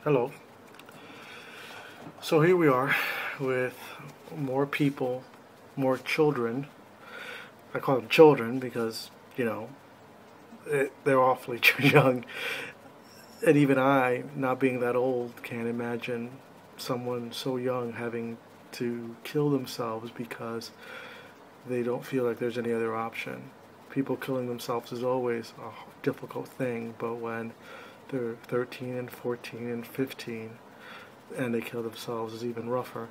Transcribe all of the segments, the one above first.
Hello. So here we are with more people, more children. I call them children because, they're awfully young. And even I, not being that old, can't imagine someone so young having to kill themselves because they don't feel like there's any other option. People killing themselves is always a difficult thing, but when they're 13 and 14 and 15 and they kill themselves is even rougher.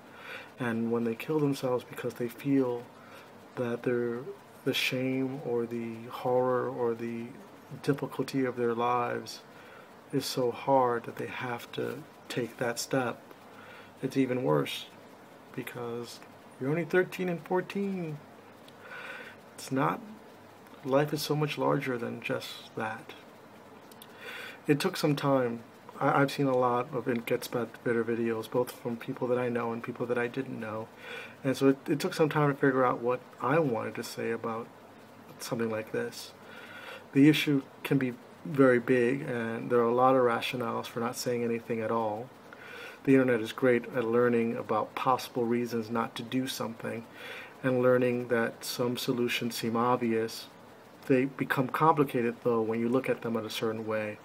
And when they kill themselves because they feel that the shame or the horror or the difficulty of their lives is so hard that they have to take that step, it's even worse because you're only 13 and 14. It's not, life is so much larger than just that. It took some time. I've seen a lot of It Gets Better videos, both from people that I know and people that I didn't know. And so it took some time to figure out what I wanted to say about something like this. The issue can be very big, and there are a lot of rationales for not saying anything at all. The internet is great at learning about possible reasons not to do something, and learning that some solutions seem obvious. They become complicated, though, when you look at them in a certain way.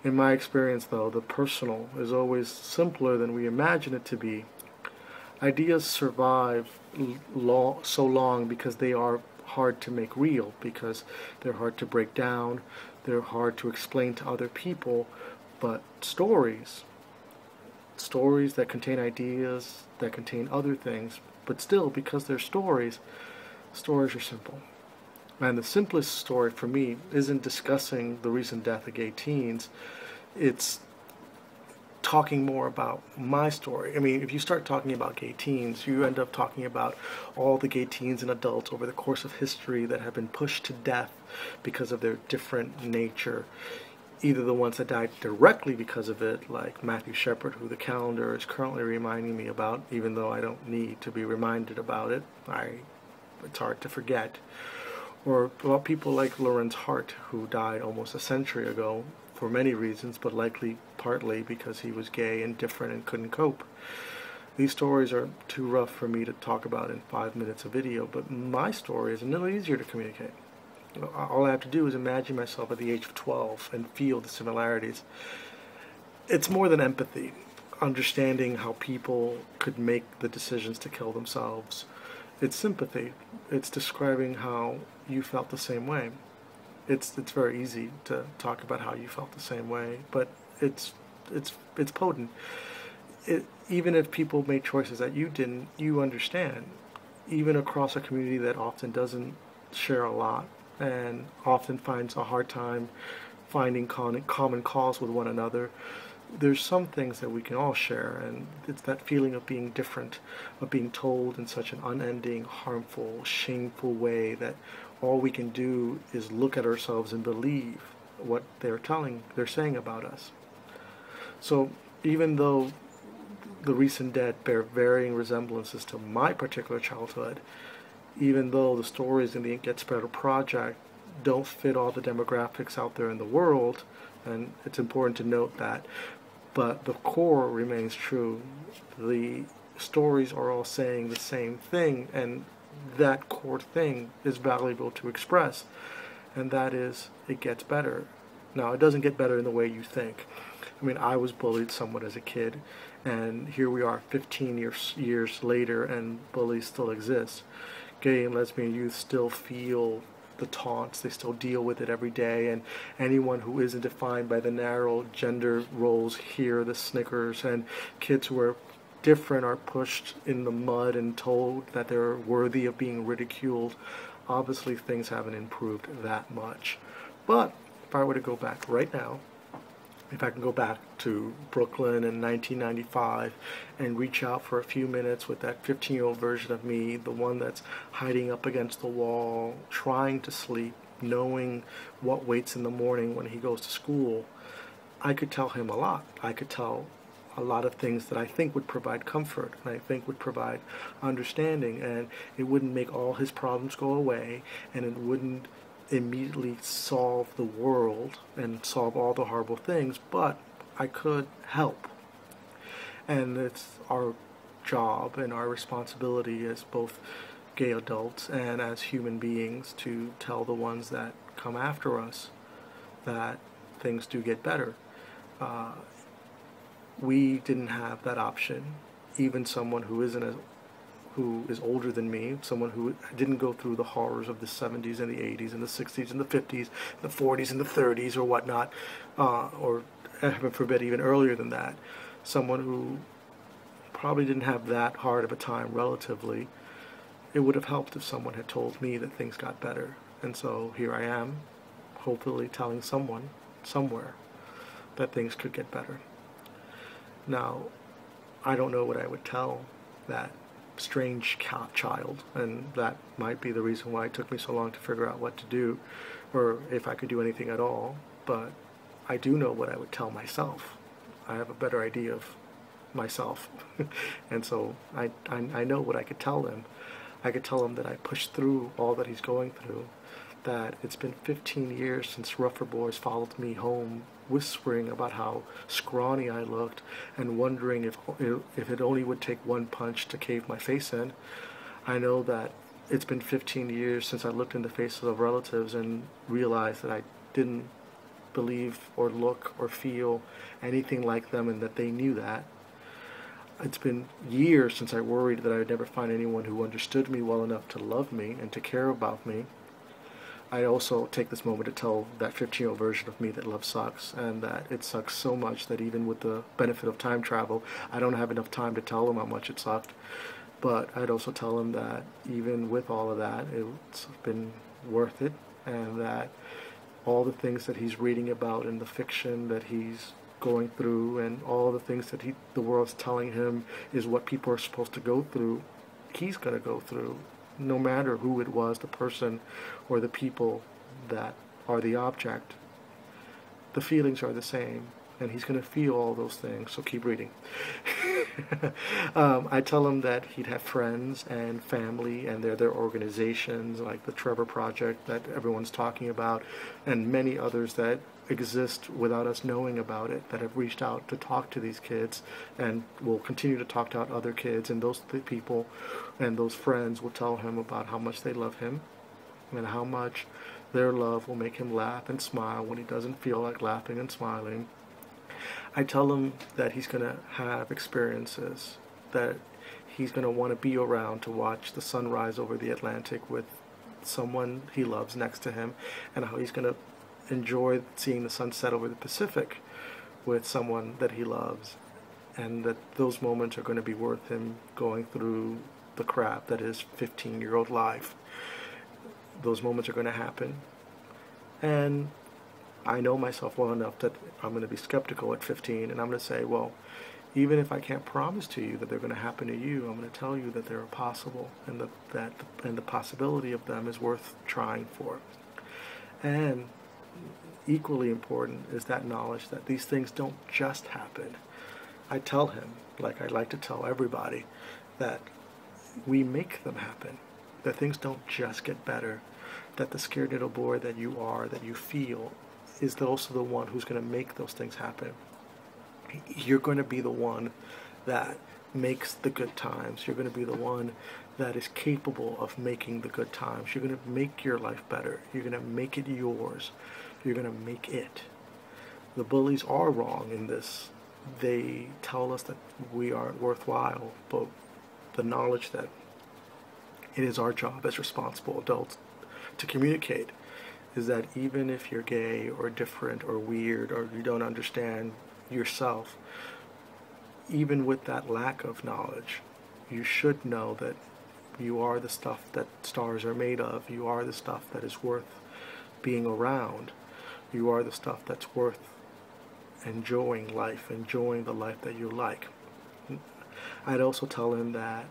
In my experience, though, the personal is always simpler than we imagine it to be. Ideas survive so long because they are hard to make real, because they're hard to break down, they're hard to explain to other people. But stories that contain ideas, that contain other things, but still, because they're stories are simple. And the simplest story for me isn't discussing the recent death of gay teens. It's talking more about my story. I mean, if you start talking about gay teens, you end up talking about all the gay teens and adults over the course of history that have been pushed to death because of their different nature. Either the ones that died directly because of it, like Matthew Shepard, who the calendar is currently reminding me about, even though I don't need to be reminded about it. It's hard to forget. Or about people like Lorenz Hart, who died almost a century ago for many reasons, but likely partly because he was gay and different and couldn't cope. These stories are too rough for me to talk about in 5 minutes of video, but my story is a little easier to communicate. All I have to do is imagine myself at the age of 12 and feel the similarities. It's more than empathy, understanding how people could make the decisions to kill themselves. It's sympathy. It's describing how you felt the same way. It's very easy to talk about how you felt the same way, but it's potent. Even if people made choices that you didn't, you understand. Even across a community that often doesn't share a lot and often finds a hard time finding common cause with one another, there's some things that we can all share, and it's that feeling of being different, of being told in such an unending, harmful, shameful way that all we can do is look at ourselves and believe what they're saying about us. So even though the recent dead bear varying resemblances to my particular childhood, even though the stories in the It Gets Better project don't fit all the demographics out there in the world, and it's important to note that, but the core remains true. The stories are all saying the same thing, and that core thing is valuable to express, and that is, it gets better. Now, it doesn't get better in the way you think. I mean, I was bullied somewhat as a kid, and here we are 15 years later, and bullies still exist. Gay and lesbian youth still feel the taunts, they still deal with it every day, and anyone who isn't defined by the narrow gender roles hear the snickers, and kids who are different are pushed in the mud and told that they're worthy of being ridiculed. Obviously, things haven't improved that much. But if I were to go back right now, if I can go back to Brooklyn in 1995 and reach out for a few minutes with that 15-year-old version of me, the one that's hiding up against the wall, trying to sleep, knowing what waits in the morning when he goes to school, I could tell him a lot. I could tell a lot of things that I think would provide comfort and I think would provide understanding, and it wouldn't make all his problems go away, and it wouldn't immediately solve the world and solve all the horrible things, but I could help. And it's our job and our responsibility as both gay adults and as human beings to tell the ones that come after us that things do get better. Uh, we didn't have that option. Even someone who is older than me, someone who didn't go through the horrors of the 70s and the 80s and the 60s and the 50s, the 40s and the 30s or whatnot, or heaven forbid even earlier than that, someone who probably didn't have that hard of a time relatively, it would have helped if someone had told me that things got better. And so here I am, hopefully telling someone somewhere that things could get better. Now, I don't know what I would tell that strange child, and that might be the reason why it took me so long to figure out what to do, or if I could do anything at all. But I do know what I would tell myself. I have a better idea of myself, and so I know what I could tell him. I could tell him that I pushed through all that he's going through, that it's been 15 years since rougher boys followed me home, whispering about how scrawny I looked and wondering if it only would take one punch to cave my face in. I know that it's been 15 years since I looked in the faces of relatives and realized that I didn't believe or look or feel anything like them, and that they knew that. It's been years since I worried that I would never find anyone who understood me well enough to love me and to care about me. I also take this moment to tell that 15-year-old version of me that love sucks, and that it sucks so much that even with the benefit of time travel, I don't have enough time to tell him how much it sucked. But I'd also tell him that even with all of that, it's been worth it, and that all the things that he's reading about in the fiction that he's going through, and all the things that the world's telling him is what people are supposed to go through, he's going to go through, no matter who it was, the person or the people that are the object. The feelings are the same, and he's going to feel all those things, so keep reading. I tell him that he'd have friends and family, and their organizations like the Trevor Project that everyone's talking about, and many others that exist without us knowing about it, that have reached out to talk to these kids and will continue to talk to other kids, and those people and those friends will tell him about how much they love him and how much their love will make him laugh and smile when he doesn't feel like laughing and smiling. I tell him that he's going to have experiences, that he's going to want to be around to watch the sun rise over the Atlantic with someone he loves next to him, and how he's going to enjoy seeing the sunset over the Pacific with someone that he loves, and that those moments are going to be worth him going through the crap that is 15-year-old life. Those moments are going to happen, and I know myself well enough that I'm going to be skeptical at 15, and I'm going to say, well, even if I can't promise to you that they're going to happen to you, I'm going to tell you that they're possible, and the possibility of them is worth trying for. And equally important is that knowledge that these things don't just happen. I tell him, like I like to tell everybody, that we make them happen, that things don't just get better, that the scared little boy that you are, that you feel, is also the one who's going to make those things happen. You're going to be the one that makes the good times. You're going to be the one that is capable of making the good times. You're going to make your life better. You're going to make it yours. You're going to make it. The bullies are wrong in this. They tell us that we aren't worthwhile, but the knowledge that it is our job as responsible adults to communicate is that even if you're gay or different or weird or you don't understand yourself, even with that lack of knowledge, you should know that you are the stuff that stars are made of. You are the stuff that is worth being around. You are the stuff that's worth enjoying life, enjoying the life that you like. I'd also tell him that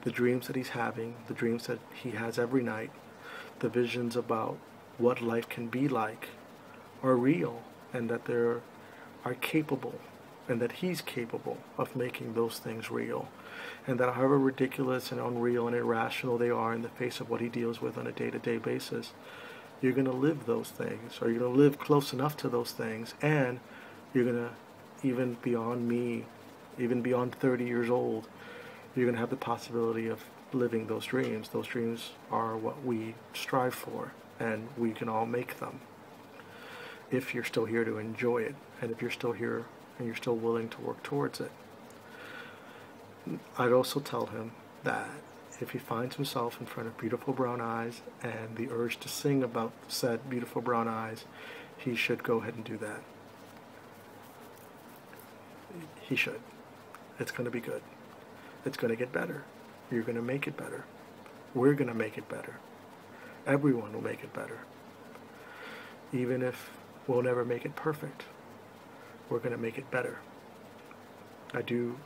the dreams that he's having, the dreams that he has every night, the visions about what life can be like are real, and that they are capable, and that he's capable of making those things real, and that however ridiculous and unreal and irrational they are in the face of what he deals with on a day-to-day basis, you're going to live those things, or you're going to live close enough to those things, and you're going to even beyond me, even beyond 30 years old, you're going to have the possibility of living those dreams. Those dreams are what we strive for, and we can all make them if you're still here to enjoy it, and if you're still here and you're still willing to work towards it. I'd also tell him that if he finds himself in front of beautiful brown eyes and the urge to sing about said beautiful brown eyes, he should go ahead and do that. He should. It's going to be good. It's going to get better. You're going to make it better. We're going to make it better. Everyone will make it better. Even if we'll never make it perfect, we're going to make it better. I do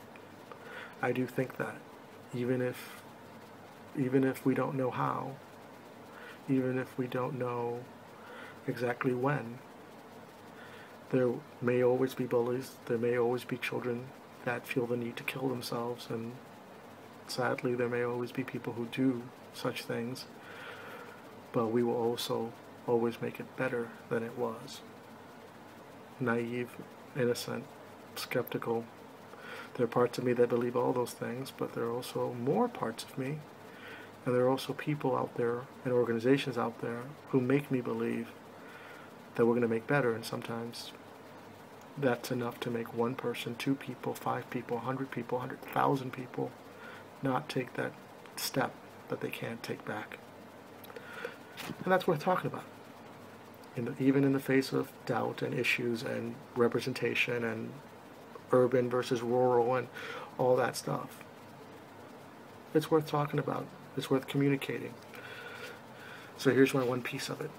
think that. Even if we don't know how, even if we don't know exactly when, there may always be bullies, there may always be children that feel the need to kill themselves, and sadly there may always be people who do such things, but we will also always make it better than it was. Naive, innocent, skeptical. There are parts of me that believe all those things, but there are also more parts of me, and there are also people out there and organizations out there who make me believe that we're going to make better, and sometimes that's enough to make one person, 2 people, 5 people, 100 people, 100,000 people not take that step that they can't take back. And that's worth talking about. Even in the face of doubt and issues and representation and urban versus rural and all that stuff. It's worth talking about. It's worth communicating. So here's my one piece of it.